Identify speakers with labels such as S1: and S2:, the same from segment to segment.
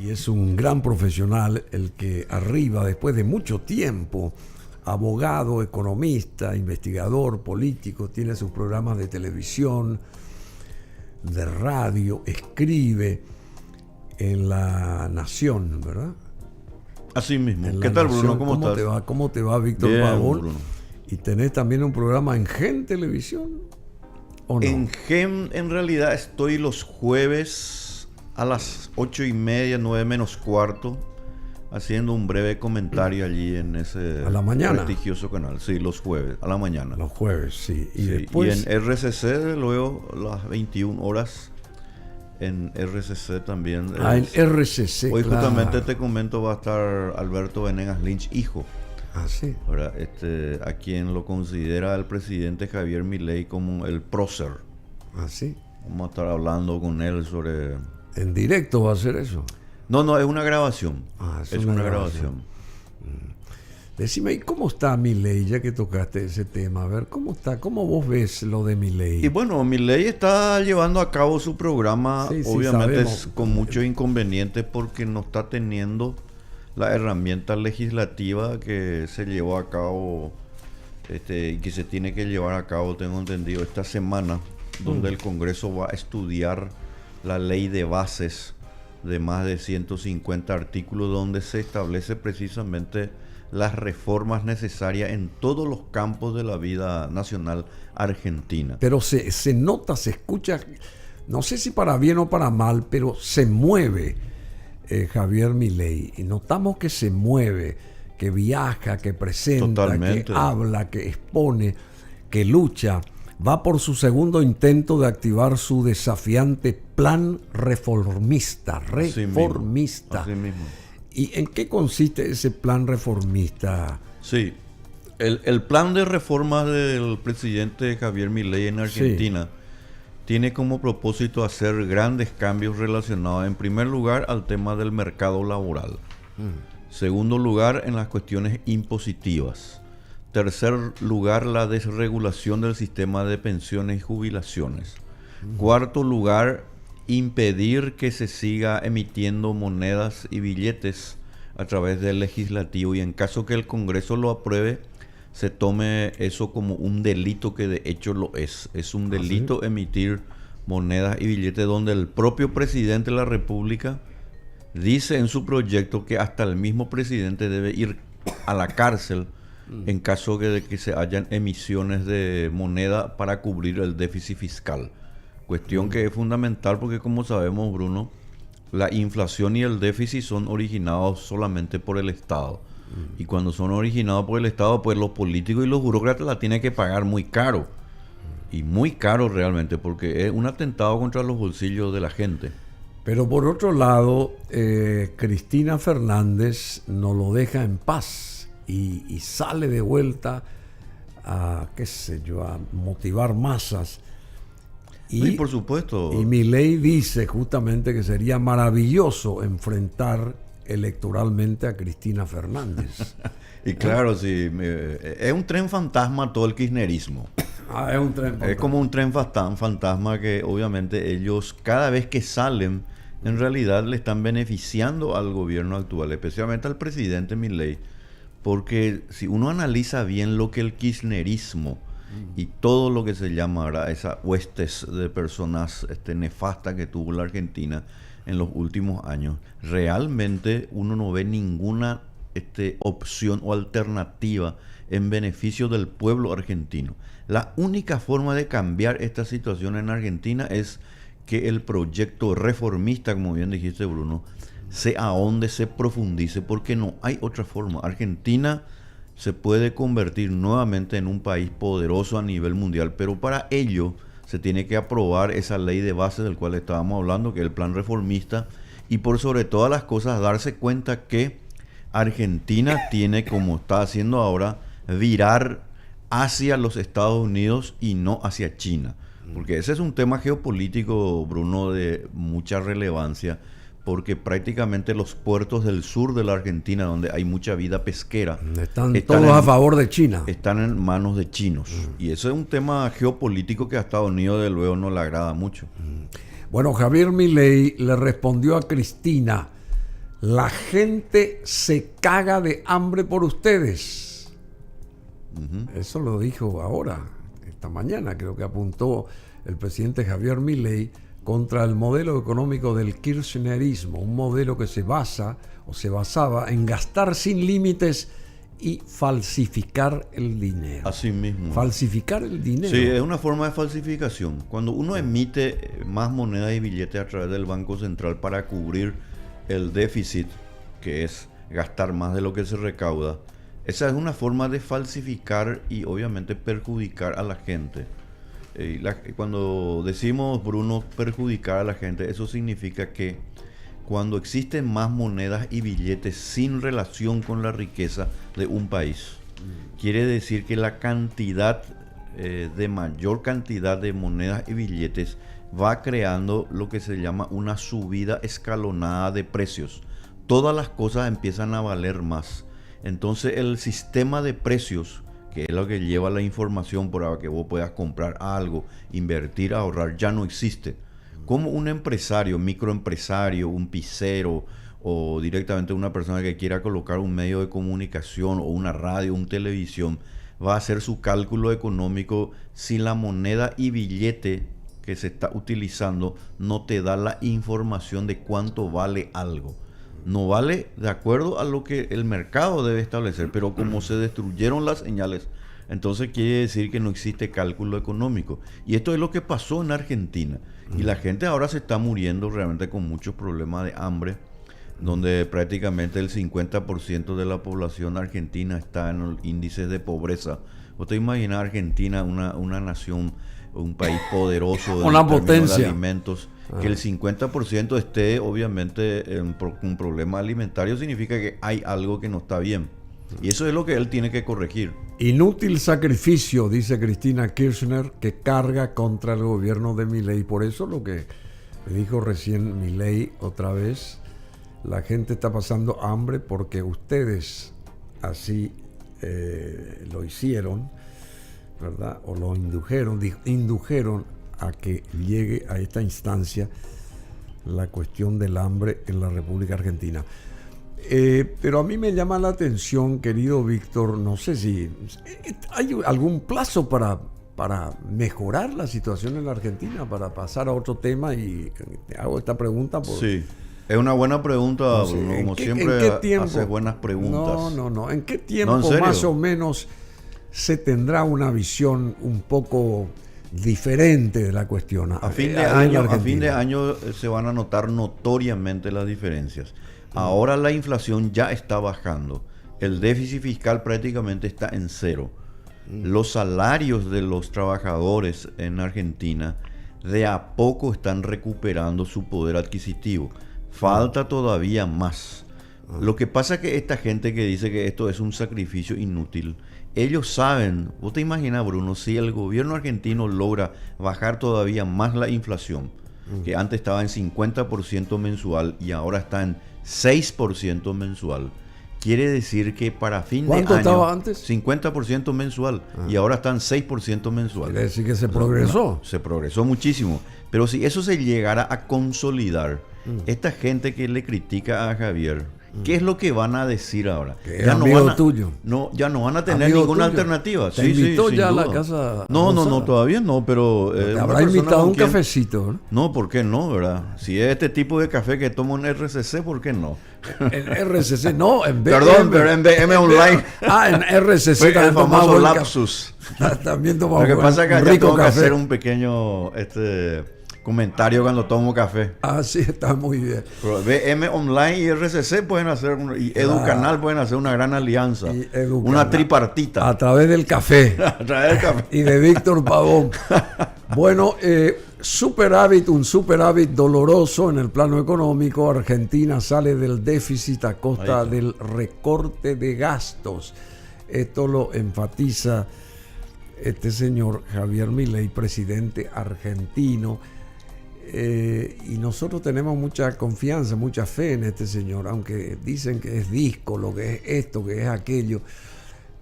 S1: y es un gran profesional el que arriba, después de mucho tiempo, abogado, economista, investigador, político, tiene sus programas de televisión, de radio, escribe en La Nación, ¿verdad?
S2: Así mismo.
S1: En
S2: ¿Qué
S1: La
S2: tal,
S1: Nación.
S2: Bruno? ¿Cómo estás?
S1: ¿Cómo te va, Víctor
S2: Bien,
S1: Pavón?
S2: Bruno.
S1: ¿Y tenés también un programa en Gen Televisión? ¿O no?
S2: En GEM, en realidad, estoy los jueves a las 8:30, 9 menos cuarto, haciendo un breve comentario allí en ese
S1: ¿A la mañana?
S2: prestigioso canal. Sí, los jueves, a la mañana.
S1: Los jueves, sí. Y
S2: Sí,
S1: después...
S2: y en RCC, luego, las 21 horas, en RCC también.
S1: en RCC,
S2: Hoy
S1: claro.
S2: justamente te comento, va a estar Alberto Venegas Lynch, hijo.
S1: Ah, sí.
S2: ¿Verdad? A quien lo considera el presidente Javier Milei como el prócer.
S1: Ah, sí.
S2: Vamos a estar hablando con él sobre...
S1: ¿En directo va a ser eso?
S2: No, es una grabación.
S1: Ah,
S2: es una grabación.
S1: Decime, ¿y cómo está Milei, ya que tocaste ese tema? A ver, ¿cómo está? ¿Cómo vos ves lo de Milei?
S2: Y bueno, Milei está llevando a cabo su programa,
S1: Sí,
S2: obviamente
S1: sabemos.
S2: con muchos inconvenientes porque no está teniendo la herramienta legislativa que se llevó a cabo y que se tiene que llevar a cabo, tengo entendido, esta semana, donde el Congreso va a estudiar la ley de bases de más de 150 artículos, donde se establece precisamente las reformas necesarias en todos los campos de la vida nacional argentina.
S1: Pero se nota, se escucha, no sé si para bien o para mal, pero se mueve Javier Milei. Y notamos que se mueve, que viaja, que presenta,
S2: Totalmente.
S1: que habla, que expone, que lucha. Va por su segundo intento de activar su desafiante plan reformista. Reformista.
S2: Así mismo.
S1: ¿Y en qué consiste ese plan reformista?
S2: Sí, el plan de reforma del presidente Javier Milei en Argentina tiene como propósito hacer grandes cambios relacionados, en primer lugar, al tema del mercado laboral. Segundo lugar, en las cuestiones impositivas. Tercer lugar, la desregulación del sistema de pensiones y jubilaciones. Cuarto lugar, impedir que se siga emitiendo monedas y billetes a través del legislativo, y en caso que el Congreso lo apruebe, se tome eso como un delito, que de hecho lo es. Es un delito emitir monedas y billetes, donde el propio presidente de la República dice en su proyecto que hasta el mismo presidente debe ir a la cárcel en caso de que se hayan emisiones de moneda para cubrir el déficit fiscal. Cuestión que es fundamental porque, como sabemos, Bruno, la inflación y el déficit son originados solamente por el Estado. Y cuando son originados por el Estado, pues los políticos y los burócratas la tienen que pagar muy caro. Y muy caro realmente, porque es un atentado contra los bolsillos de la gente.
S1: Pero por otro lado, Cristina Fernández no lo deja en paz y sale de vuelta a, qué sé yo, a motivar masas.
S2: Y por supuesto.
S1: Y Milei dice justamente que sería maravilloso enfrentar electoralmente a Cristina Fernández.
S2: Y claro, sí, es un tren fantasma todo el kirchnerismo.
S1: Es un tren fantasma.
S2: Es como un tren fantasma que obviamente ellos, cada vez que salen, en realidad le están beneficiando al gobierno actual, especialmente al presidente Milei. Porque si uno analiza bien lo que el kirchnerismo y todo lo que se llama ahora esas huestes de personas nefastas que tuvo la Argentina en los últimos años, realmente uno no ve ninguna opción o alternativa en beneficio del pueblo argentino. La única forma de cambiar esta situación en Argentina es que el proyecto reformista, como bien dijiste, Bruno, se ahonde, se profundice, porque no hay otra forma. Argentina se puede convertir nuevamente en un país poderoso a nivel mundial, pero para ello se tiene que aprobar esa ley de base del cual estábamos hablando, que es el plan reformista, y por sobre todas las cosas darse cuenta que Argentina tiene, como está haciendo ahora, virar hacia los Estados Unidos y no hacia China. Porque ese es un tema geopolítico, Bruno, de mucha relevancia, porque prácticamente los puertos del sur de la Argentina, donde hay mucha vida pesquera,
S1: están todos a favor de China.
S2: Están en manos de chinos. Y eso es un tema geopolítico que a Estados Unidos, de luego, no le agrada mucho.
S1: Bueno, Javier Milei le respondió a Cristina la gente se caga de hambre por ustedes. Eso lo dijo ahora, esta mañana, creo que apuntó el presidente Javier Milei contra el modelo económico del kirchnerismo, un modelo que se basaba en gastar sin límites y falsificar el dinero.
S2: Así mismo.
S1: Falsificar el dinero.
S2: Sí, es una forma de falsificación. Cuando uno emite más monedas y billetes a través del Banco Central para cubrir el déficit, que es gastar más de lo que se recauda, esa es una forma de falsificar y obviamente perjudicar a la gente. Cuando decimos, Bruno, perjudicar a la gente, eso significa que cuando existen más monedas y billetes sin relación con la riqueza de un país, quiere decir que la cantidad de mayor cantidad de monedas y billetes va creando lo que se llama una subida escalonada de precios. Todas las cosas empiezan a valer más. Entonces el sistema de precios, que es lo que lleva la información para que vos puedas comprar algo, invertir, ahorrar, ya no existe. Como un empresario, microempresario, un pizzero o directamente una persona que quiera colocar un medio de comunicación o una radio, una televisión, va a hacer su cálculo económico si la moneda y billete que se está utilizando no te da la información de cuánto vale algo. No vale de acuerdo a lo que el mercado debe establecer, pero como se destruyeron las señales, entonces quiere decir que no existe cálculo económico. Y esto es lo que pasó en Argentina. Y la gente ahora se está muriendo realmente con muchos problemas de hambre, donde prácticamente el 50% de la población argentina está en los índices de pobreza. ¿Vos te imaginas Argentina, una nación, un país poderoso
S1: una potencia
S2: de alimentos, que el 50% esté obviamente con problemas alimentarios? Significa que hay algo que no está bien. Y eso es lo que él tiene que corregir.
S1: Inútil sacrificio, dice Cristina Kirchner, que carga contra el gobierno de Milei. Por eso lo que me dijo recién Milei otra vez, la gente está pasando hambre porque ustedes así lo hicieron, ¿verdad? O lo indujeron a que llegue a esta instancia la cuestión del hambre en la República Argentina. Pero a mí me llama la atención, querido Víctor, no sé si hay algún plazo para mejorar la situación en la Argentina, para pasar a otro tema, y te hago esta pregunta.
S2: Sí, es una buena pregunta, no sé, Bruno, como siempre haces buenas preguntas.
S1: No, ¿en qué tiempo más o menos se tendrá una visión un poco diferente de la cuestión?
S2: A fin de año se van a notar notoriamente las diferencias. Ahora la inflación ya está bajando. El déficit fiscal prácticamente está en cero. Los salarios de los trabajadores en Argentina de a poco están recuperando su poder adquisitivo. Falta todavía más. Lo que pasa es que esta gente que dice que esto es un sacrificio inútil, ellos saben, vos te imaginas, Bruno, si el gobierno argentino logra bajar todavía más la inflación, que antes estaba en 50% mensual y ahora está en 6% mensual, quiere decir que para fin de año...
S1: ¿Cuánto estaba antes?
S2: 50% mensual y ahora están 6% mensual.
S1: Quiere decir que se progresó.
S2: Se progresó muchísimo. Pero si eso se llegara a consolidar, esta gente que le critica a Javier, ¿qué es lo que van a decir ahora?
S1: Que ya no van a,
S2: tuyo. No, ya no van a tener ninguna alternativa.
S1: ¿Te invitó ya a la casa?
S2: No, todavía no, pero...
S1: te habrá invitado un cafecito, ¿no?
S2: No, ¿por qué no, verdad? Si es este tipo de café que tomo en RCC, ¿por qué no?
S1: En RCC, no, en BM.
S2: Perdón, pero en BM Online.
S1: En RCC
S2: también el famoso lapsus.
S1: También tomamos
S2: Lo que pasa es que acá
S1: rico
S2: tengo
S1: café.
S2: que hacer un pequeño comentario cuando tomo café.
S1: Sí, está muy bien.
S2: Pero BM Online y RCC pueden hacer, y Educanal pueden hacer una gran alianza. Una tripartita.
S1: A través del café.
S2: A través del café.
S1: Y de Víctor Pavón. Bueno, un superávit doloroso en el plano económico. Argentina sale del déficit a costa del recorte de gastos. Esto lo enfatiza este señor Javier Milei, presidente argentino. Y nosotros tenemos mucha confianza, mucha fe en este señor, aunque dicen que es díscolo, que es esto, que es aquello.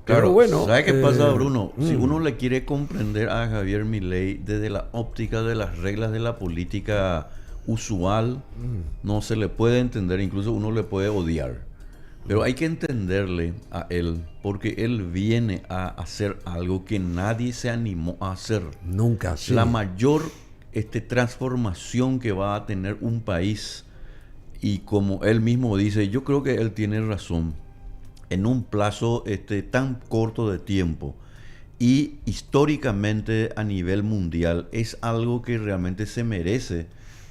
S2: Claro,
S1: pero bueno,
S2: ¿sabes qué pasa, Bruno? Si uno le quiere comprender a Javier Milei desde la óptica de las reglas de la política usual, no se le puede entender, incluso uno le puede odiar. Pero hay que entenderle a él, porque él viene a hacer algo que nadie se animó a hacer.
S1: Nunca, sí.
S2: La mayor transformación que va a tener un país, y como él mismo dice, yo creo que él tiene razón, en un plazo tan corto de tiempo, y históricamente a nivel mundial, es algo que realmente se merece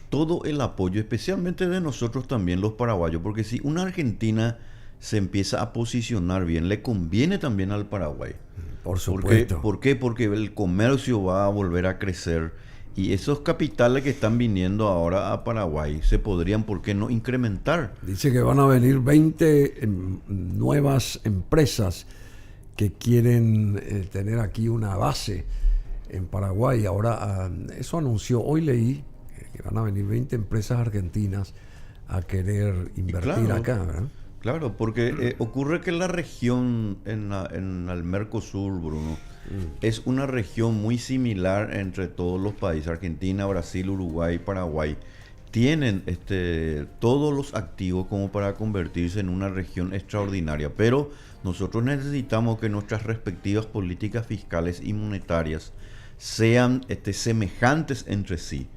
S2: todo el apoyo, especialmente de nosotros también los paraguayos, porque si una Argentina se empieza a posicionar bien, le conviene también al Paraguay.
S1: Por supuesto.
S2: ¿Por qué? Porque el comercio va a volver a crecer, y esos capitales que están viniendo ahora a Paraguay se podrían, ¿por qué no incrementar?
S1: Dice que van a venir 20 nuevas empresas que quieren tener aquí una base en Paraguay. Ahora, eso anunció, hoy leí que van a venir 20 empresas argentinas a querer invertir acá, ¿verdad?
S2: Claro, porque ocurre que la región en el Mercosur, Bruno, es una región muy similar entre todos los países, Argentina, Brasil, Uruguay, Paraguay. Tienen todos los activos como para convertirse en una región extraordinaria, pero nosotros necesitamos que nuestras respectivas políticas fiscales y monetarias sean semejantes entre sí.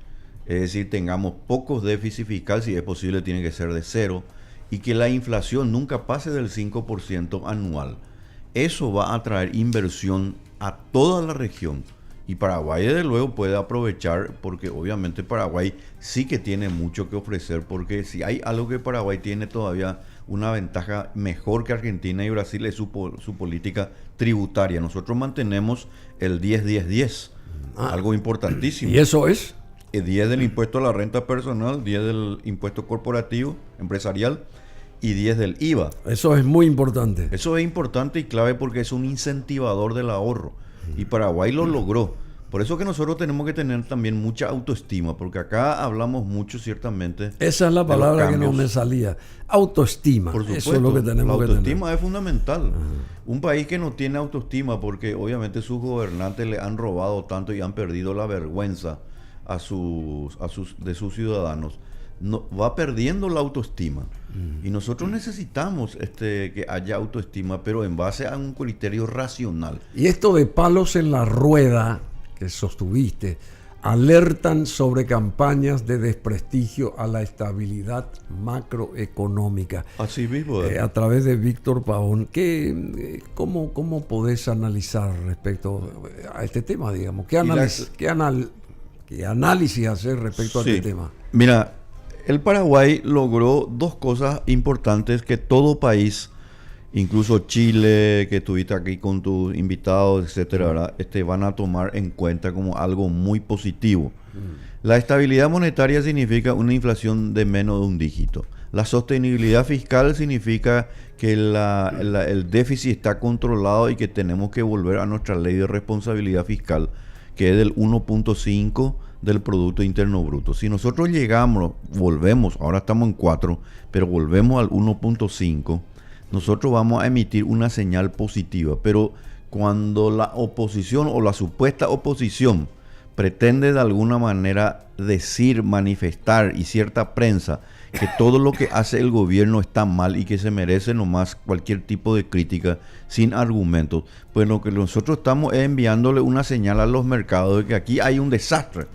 S2: Es decir, tengamos pocos déficit fiscal, si es posible tiene que ser de cero, y que la inflación nunca pase del 5% anual. Eso va a atraer inversión a toda la región, y Paraguay desde luego puede aprovechar, porque obviamente Paraguay sí que tiene mucho que ofrecer, porque si hay algo que Paraguay tiene todavía una ventaja mejor que Argentina y Brasil, es su política tributaria. Nosotros mantenemos el 10-10-10, algo importantísimo.
S1: ¿Y eso es?
S2: El 10 del impuesto a la renta personal, 10 del impuesto corporativo, empresarial, y 10 del IVA.
S1: Eso es muy importante.
S2: Eso es importante y clave porque es un incentivador del ahorro. Y Paraguay lo logró. Por eso que nosotros tenemos que tener también mucha autoestima, porque acá hablamos mucho, ciertamente.
S1: Esa es la palabra que no me salía. Autoestima.
S2: Por supuesto,
S1: eso es lo que tenemos que tener.
S2: La autoestima es fundamental. Un país que no tiene autoestima, porque obviamente sus gobernantes le han robado tanto y han perdido la vergüenza de sus ciudadanos, va perdiendo la autoestima. Y nosotros necesitamos que haya autoestima, pero en base a un criterio racional.
S1: Y esto de palos en la rueda que sostuviste, alertan sobre campañas de desprestigio a la estabilidad macroeconómica.
S2: Así mismo.
S1: A través de Víctor Pavón. ¿Cómo podés analizar respecto a este tema, digamos? ¿Qué análisis hacer respecto a este tema?
S2: Mira, el Paraguay logró dos cosas importantes que todo país, incluso Chile, que estuviste aquí con tus invitados, etcétera, ¿verdad? Van a tomar en cuenta como algo muy positivo. La estabilidad monetaria significa una inflación de menos de un dígito. La sostenibilidad fiscal significa que el déficit está controlado y que tenemos que volver a nuestra ley de responsabilidad fiscal, que es del 1.5 del Producto Interno Bruto. Si nosotros volvemos, ahora estamos en 4, pero volvemos al 1.5, nosotros vamos a emitir una señal positiva. Pero cuando la oposición o la supuesta oposición pretende de alguna manera decir, manifestar, y cierta prensa, que todo lo que hace el gobierno está mal y que se merece nomás cualquier tipo de crítica sin argumentos, pues lo que nosotros estamos es enviándole una señal a los mercados de que aquí hay un desastre,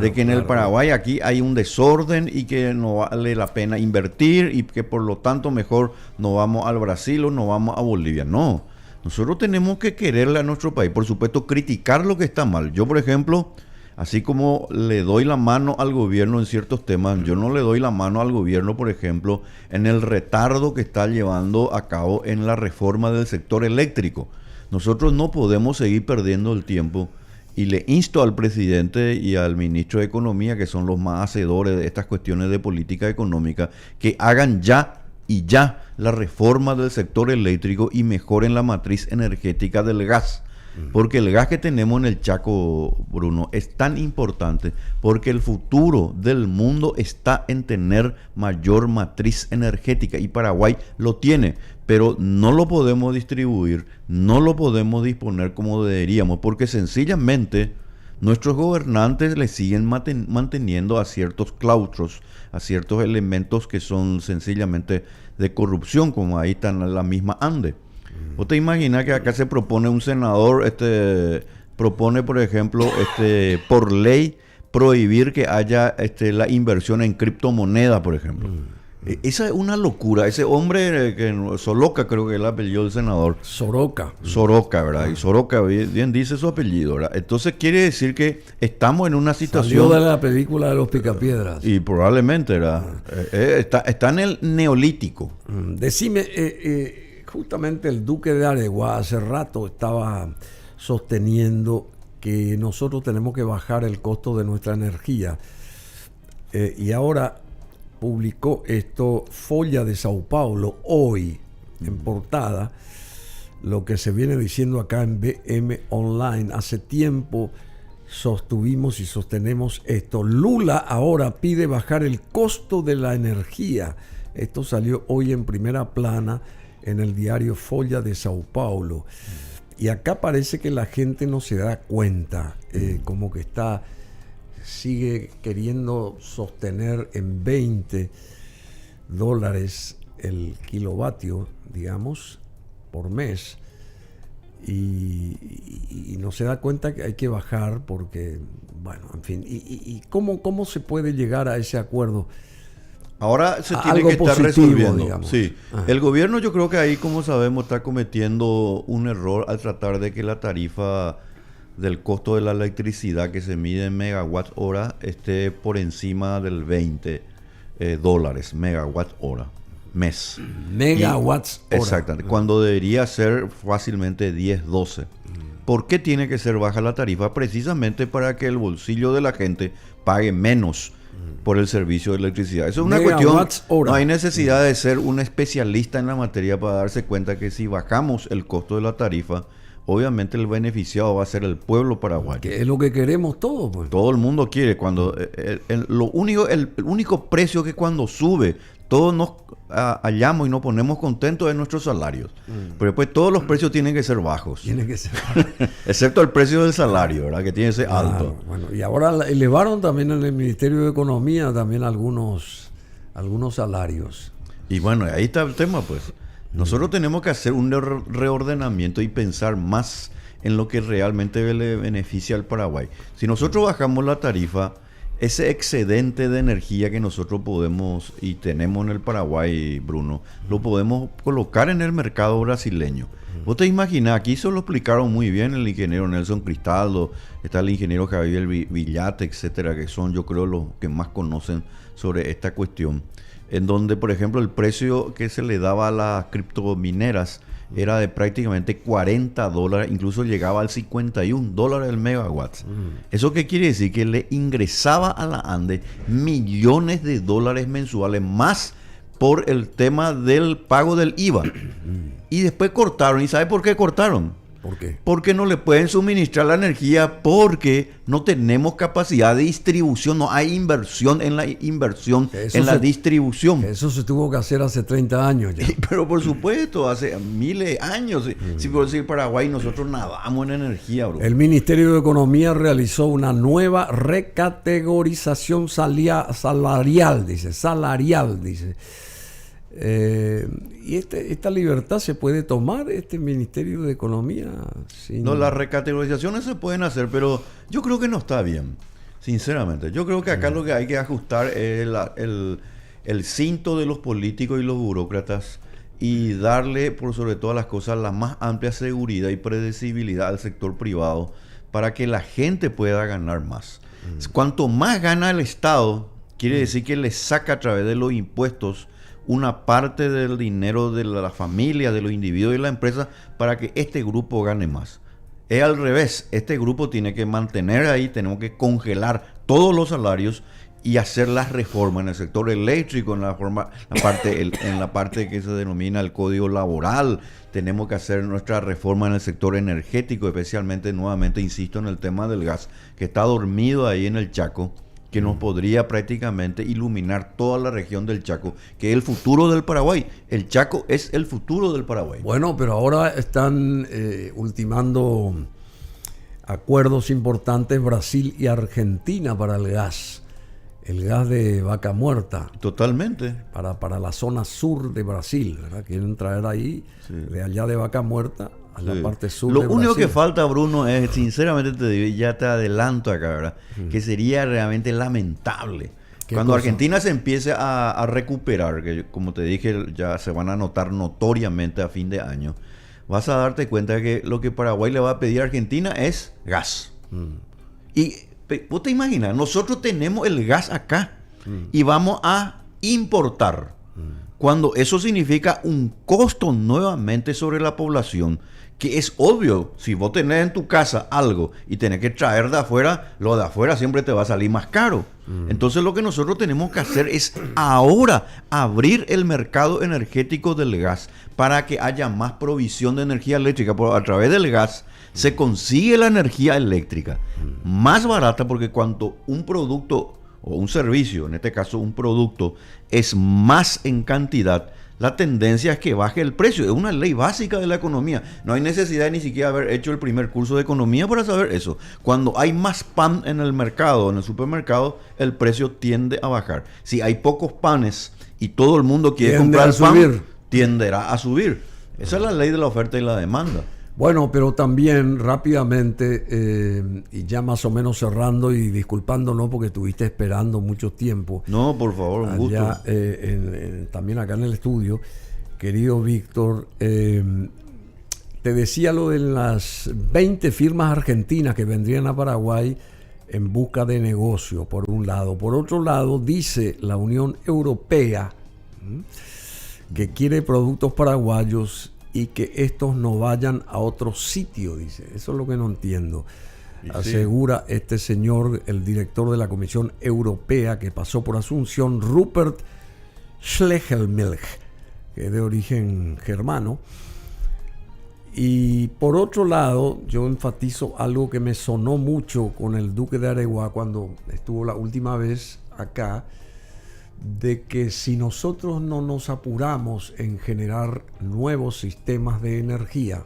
S2: de que en el Paraguay aquí hay un desorden y que no vale la pena invertir y que por lo tanto mejor no vamos al Brasil o no vamos a Bolivia. No, nosotros tenemos que quererle a nuestro país, por supuesto criticar lo que está mal. Yo, por ejemplo, así como le doy la mano al gobierno en ciertos temas, yo no le doy la mano al gobierno, por ejemplo, en el retardo que está llevando a cabo en la reforma del sector eléctrico. Nosotros no podemos seguir perdiendo el tiempo, y le insto al presidente y al ministro de Economía, que son los más hacedores de estas cuestiones de política económica, que hagan ya la reforma del sector eléctrico y mejoren la matriz energética del gas. Porque el gas que tenemos en el Chaco, Bruno, es tan importante porque el futuro del mundo está en tener mayor matriz energética, y Paraguay lo tiene, pero no lo podemos distribuir, no lo podemos disponer como deberíamos, porque sencillamente nuestros gobernantes le siguen manteniendo a ciertos claustros, a ciertos elementos que son sencillamente de corrupción, como ahí está en la misma ANDE. ¿Vos te imaginas que acá se propone un senador, propone, por ejemplo, por ley prohibir que haya la inversión en criptomonedas, por ejemplo? Esa es una locura. Ese hombre, Soroka, creo que es el apellido del senador. Soroka, ¿verdad? Y Soroka, bien dice su apellido, ¿verdad? Entonces quiere decir que estamos en una situación...
S1: Salió de la película de los Picapiedras.
S2: Y probablemente, ¿verdad? Está en el neolítico.
S1: Decime, justamente el duque de Areguá hace rato estaba sosteniendo que nosotros tenemos que bajar el costo de nuestra energía. Y ahora publicó esto Folha de Sao Paulo hoy en portada, lo que se viene diciendo acá en BM Online. Hace tiempo sostuvimos y sostenemos esto. Lula ahora pide bajar el costo de la energía. Esto salió hoy en primera plana en el diario Folha de Sao Paulo. Y acá parece que la gente no se da cuenta, como que sigue queriendo sostener en $20 el kilovatio, digamos, por mes. Y no se da cuenta que hay que bajar porque, bueno, en fin. ¿Y cómo se puede llegar a ese acuerdo?
S2: Ahora se tiene que estar resolviendo.
S1: Digamos.
S2: Sí. El gobierno, yo creo que ahí, como sabemos, está cometiendo un error al tratar de que la tarifa del costo de la electricidad que se mide en megawatts hora esté por encima del $20 megawatt hora mes.
S1: Megawatts hora.
S2: Exactamente. Cuando debería ser fácilmente 10, 12. ¿Por qué tiene que ser baja la tarifa? Precisamente para que el bolsillo de la gente pague menos por el servicio de electricidad. Eso es una cuestión. No hay necesidad de ser un especialista en la materia para darse cuenta que si bajamos el costo de la tarifa, obviamente el beneficiado va a ser el pueblo paraguayo.
S1: Que es lo que queremos todos, pues.
S2: Todo el mundo quiere. Cuando el único precio que cuando sube, todos nos hallamos y nos ponemos contentos de nuestros salarios. Pero después todos los precios tienen que ser bajos.
S1: Tienen que ser bajos.
S2: Excepto el precio del salario, ¿verdad? Que tiene que ser alto.
S1: Bueno, y ahora elevaron también en el Ministerio de Economía también algunos salarios.
S2: Y bueno, ahí está el tema, pues. Nosotros tenemos que hacer un reordenamiento y pensar más en lo que realmente le beneficia al Paraguay. Si nosotros bajamos la tarifa, ese excedente de energía que nosotros podemos y tenemos en el Paraguay, Bruno, lo podemos colocar en el mercado brasileño. Vos te imaginás, aquí eso lo explicaron muy bien el ingeniero Nelson Cristaldo, está el ingeniero Javier Villate, etcétera, que son, yo creo, los que más conocen sobre esta cuestión. En donde, por ejemplo, el precio que se le daba a las criptomineras era de prácticamente $40, incluso llegaba al $51 el megawatt. ¿Eso qué quiere decir? Que le ingresaba a la ANDE millones de dólares mensuales más por el tema del pago del IVA. Y después cortaron. ¿Y sabe por qué cortaron?
S1: ¿Por qué?
S2: Porque no le pueden suministrar la energía, porque no tenemos capacidad de distribución, no hay inversión en la distribución.
S1: Eso se tuvo que hacer hace 30 años ya.
S2: Pero por supuesto, hace miles de años. Si por decir Paraguay, nosotros nadamos en energía, bro.
S1: El Ministerio de Economía realizó una nueva recategorización salarial, dice. ¿Y esta libertad se puede tomar este Ministerio de Economía?
S2: No, las recategorizaciones se pueden hacer, pero yo creo que no está bien, sinceramente. Yo creo que acá lo que hay que ajustar es el cinto de los políticos y los burócratas y darle, por sobre todas las cosas, la más amplia seguridad y predecibilidad al sector privado para que la gente pueda ganar más. Cuanto más gana el Estado, quiere decir que le saca a través de los impuestos una parte del dinero de la familia, de los individuos y la empresa para que este grupo gane más. Es al revés, este grupo tiene que mantener ahí, tenemos que congelar todos los salarios y hacer las reformas en el sector eléctrico, en la parte que se denomina el código laboral. Tenemos que hacer nuestra reforma en el sector energético, especialmente, nuevamente insisto, en el tema del gas, que está dormido ahí en el Chaco, que nos podría prácticamente iluminar toda la región del Chaco, que es el futuro del Paraguay. El Chaco es el futuro del Paraguay.
S1: Bueno, pero ahora están ultimando acuerdos importantes Brasil y Argentina para el gas de Vaca Muerta.
S2: Totalmente.
S1: Para la zona sur de Brasil, ¿verdad? Quieren traer ahí, de allá de Vaca Muerta a la parte sur de Brasil.
S2: Lo único que falta, Bruno, es, sinceramente te digo, y ya te adelanto acá, ¿verdad? Que sería realmente lamentable. Cuando cosa? Argentina se empiece a recuperar, que como te dije, ya se van a notar notoriamente a fin de año, vas a darte cuenta que lo que Paraguay le va a pedir a Argentina es gas. Y vos te imaginas, nosotros tenemos el gas acá y vamos a importar. Cuando eso significa un costo nuevamente sobre la población, que es obvio, si vos tenés en tu casa algo y tenés que traer de afuera, lo de afuera siempre te va a salir más caro. Entonces lo que nosotros tenemos que hacer es ahora abrir el mercado energético del gas para que haya más provisión de energía eléctrica. A través del gas se consigue la energía eléctrica más barata, porque cuanto un producto o un servicio, en este caso un producto, es más en cantidad, la tendencia es que baje el precio. Es una ley básica de la economía. No hay necesidad ni siquiera haber hecho el primer curso de economía para saber eso. Cuando hay más pan en el mercado, en el supermercado, el precio tiende a bajar. Si hay pocos panes y todo el mundo quiere comprar pan, tenderá a subir. Esa es la ley de la oferta y la demanda.
S1: Bueno, pero también rápidamente, y ya más o menos cerrando y disculpándonos porque estuviste esperando mucho tiempo.
S2: No, por favor, un gusto.
S1: También acá en el estudio, querido Víctor, te decía lo de las 20 firmas argentinas que vendrían a Paraguay en busca de negocio, por un lado. Por otro lado, dice la Unión Europea que quiere productos paraguayos y que estos no vayan a otro sitio, dice. Eso es lo que no entiendo. Asegura este señor, el director de la Comisión Europea, que pasó por Asunción, Rupert Schlegelmilch, que es de origen germano. Y por otro lado, yo enfatizo algo que me sonó mucho con el Duque de Areguá cuando estuvo la última vez acá, de que si nosotros no nos apuramos en generar nuevos sistemas de energía,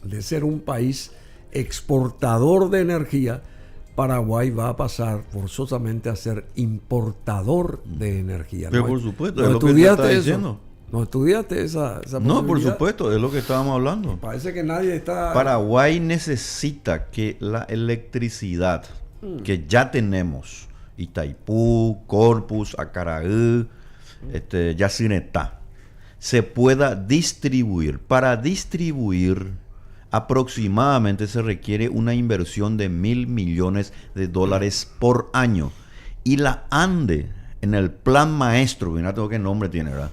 S1: de ser un país exportador de energía, Paraguay va a pasar forzosamente a ser importador de energía.
S2: Pero por supuesto, es lo que te está diciendo.
S1: ¿No estudiaste esa
S2: No, por supuesto, es lo que estábamos hablando.
S1: Parece que nadie está...
S2: Paraguay necesita que la electricidad que ya tenemos, Itaipú, Corpus, Acaraú, Yacyretá, se pueda distribuir. Para distribuir, aproximadamente se requiere una inversión de $1.000 millones por año. Y la ANDE, en el plan maestro, mira todo qué nombre tiene, ¿verdad?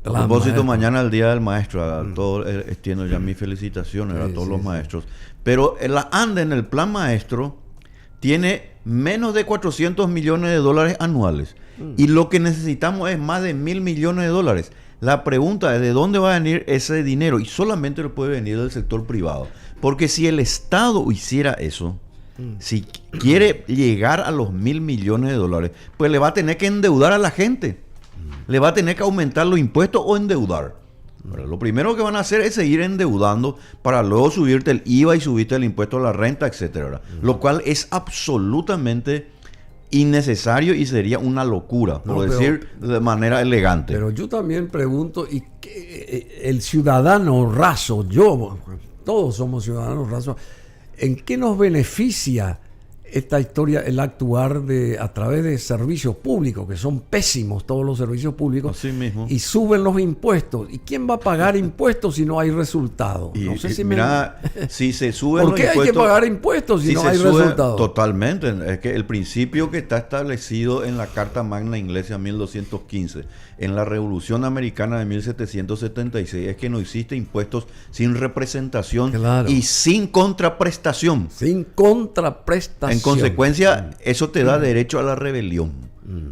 S2: A propósito, mañana el Día del Maestro, a todos extiendo ya mis felicitaciones a todos los maestros. Pero la ANDE, en el plan maestro, tiene menos de $400 millones anuales. Y lo que necesitamos es más de $1.000 millones. La pregunta es de dónde va a venir ese dinero, y solamente lo puede venir del sector privado. Porque si el Estado hiciera eso, si quiere llegar a los $1.000 millones, pues le va a tener que endeudar a la gente. Le va a tener que aumentar los impuestos o endeudar. Pero lo primero que van a hacer es seguir endeudando para luego subirte el IVA y subirte el impuesto a la renta, etcétera. Lo cual es absolutamente innecesario y sería una locura, decir de manera elegante.
S1: Pero yo también pregunto, ¿y qué, el ciudadano raso, todos somos ciudadanos rasos, ¿en qué nos beneficia esta historia, el actuar a través de servicios públicos, que son pésimos todos los servicios públicos,
S2: así mismo,
S1: y suben los impuestos? ¿Y quién va a pagar impuestos si no hay resultados?
S2: No sé si si se suben
S1: los impuestos... ¿Por qué hay que pagar impuestos si no hay resultados?
S2: Totalmente. Es que el principio que está establecido en la Carta Magna Inglesa 1215, en la Revolución Americana de 1776, es que no existe impuestos sin representación y sin contraprestación.
S1: Sin contraprestación.
S2: En consecuencia, eso te da derecho a la rebelión.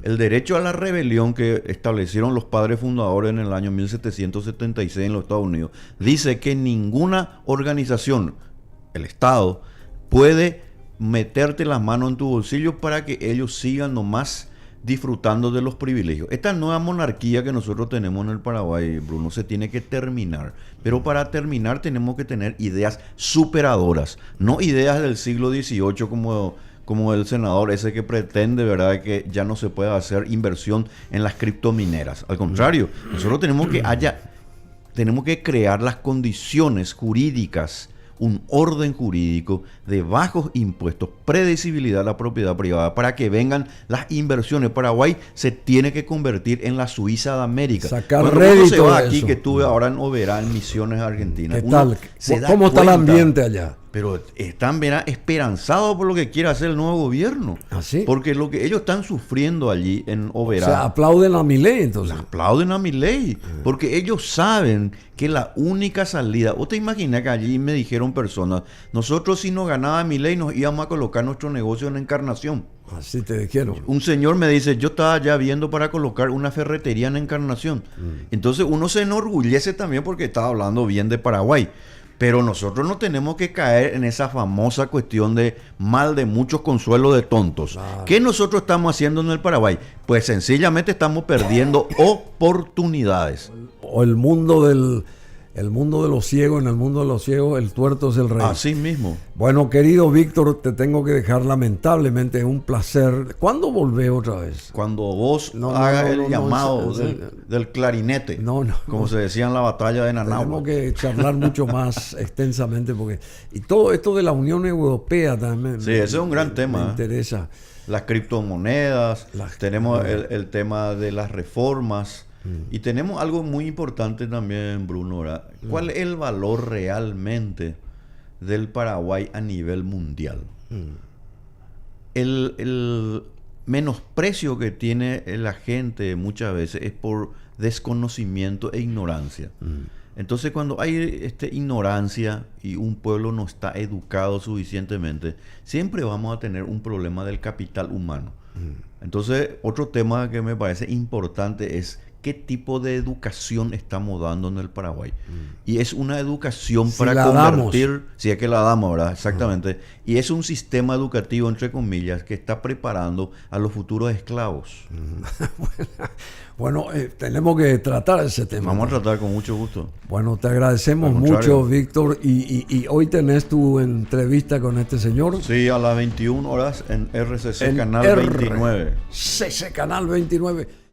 S2: El derecho a la rebelión que establecieron los padres fundadores en el año 1776 en los Estados Unidos dice que ninguna organización, el Estado, puede meterte las manos en tu bolsillo para que ellos sigan nomás disfrutando de los privilegios. Esta nueva monarquía que nosotros tenemos en el Paraguay, Bruno, se tiene que terminar. Pero para terminar tenemos que tener ideas superadoras, no ideas del siglo XVIII como el senador ese que pretende, ¿verdad?, que ya no se pueda hacer inversión en las criptomineras. Al contrario, nosotros tenemos que crear las condiciones jurídicas, un orden jurídico de bajos impuestos, predecibilidad a la propiedad privada para que vengan las inversiones. Paraguay se tiene que convertir en la Suiza de América.
S1: Sacar
S2: Cuando
S1: rédito
S2: uno se va
S1: de
S2: aquí,
S1: eso.
S2: que estuve ahora en Oberá, en Misiones, Argentina.
S1: ¿Qué tal? ¿Cómo está el ambiente allá?
S2: Pero están, verá, esperanzados por lo que quiere hacer el nuevo gobierno.
S1: ¿Ah, sí?
S2: Porque lo que ellos están sufriendo allí en Oberá.
S1: O sea, aplauden a Milei entonces.
S2: Aplauden a Milei, porque ellos saben que la única salida, ¿vos te imaginas que allí me dijeron personas, nosotros si nos ganaba Milei nos íbamos a colocar nuestro negocio en Encarnación?
S1: Así te dijeron.
S2: Un señor me dice, yo estaba ya viendo para colocar una ferretería en Encarnación. Entonces uno se enorgullece también porque estaba hablando bien de Paraguay. Pero nosotros no tenemos que caer en esa famosa cuestión de mal de muchos consuelos de tontos.
S1: Claro.
S2: ¿Qué nosotros estamos haciendo en el Paraguay? Pues sencillamente estamos perdiendo oportunidades.
S1: O el mundo de los ciegos, en el mundo de los ciegos, el tuerto es el rey.
S2: Así mismo.
S1: Bueno, querido Víctor, te tengo que dejar lamentablemente, es un placer. ¿Cuándo volvés otra vez?
S2: Cuando vos
S1: No,
S2: hagas
S1: no,
S2: el
S1: no,
S2: llamado
S1: no,
S2: del clarinete,
S1: No,
S2: como se decía en la batalla de
S1: tenemos
S2: Nanagua.
S1: que charlar mucho más extensamente porque y todo esto de la Unión Europea también
S2: Sí, ese es un gran tema.
S1: me interesa.
S2: Las criptomonedas, tenemos el tema de las reformas. Y tenemos algo muy importante también, Bruno, ¿verdad? ¿Cuál es el valor realmente del Paraguay a nivel mundial? El menosprecio que tiene la gente muchas veces es por desconocimiento e ignorancia. Entonces, cuando hay ignorancia y un pueblo no está educado suficientemente, siempre vamos a tener un problema del capital humano. Entonces, otro tema que me parece importante es qué tipo de educación estamos dando en el Paraguay. Y es una educación
S1: Si
S2: para
S1: la
S2: convertir,
S1: damos.
S2: si es que la damos, ¿verdad? Exactamente. Y es un sistema educativo, entre comillas, que está preparando a los futuros esclavos.
S1: Bueno, tenemos que tratar ese tema.
S2: Vamos a tratar con mucho gusto.
S1: Bueno, te agradecemos
S2: Al contrario.
S1: mucho, Víctor. Y hoy tenés tu entrevista con este señor.
S2: Sí, a las 21 horas en RCC
S1: En
S2: Canal 29.
S1: RCC Canal 29.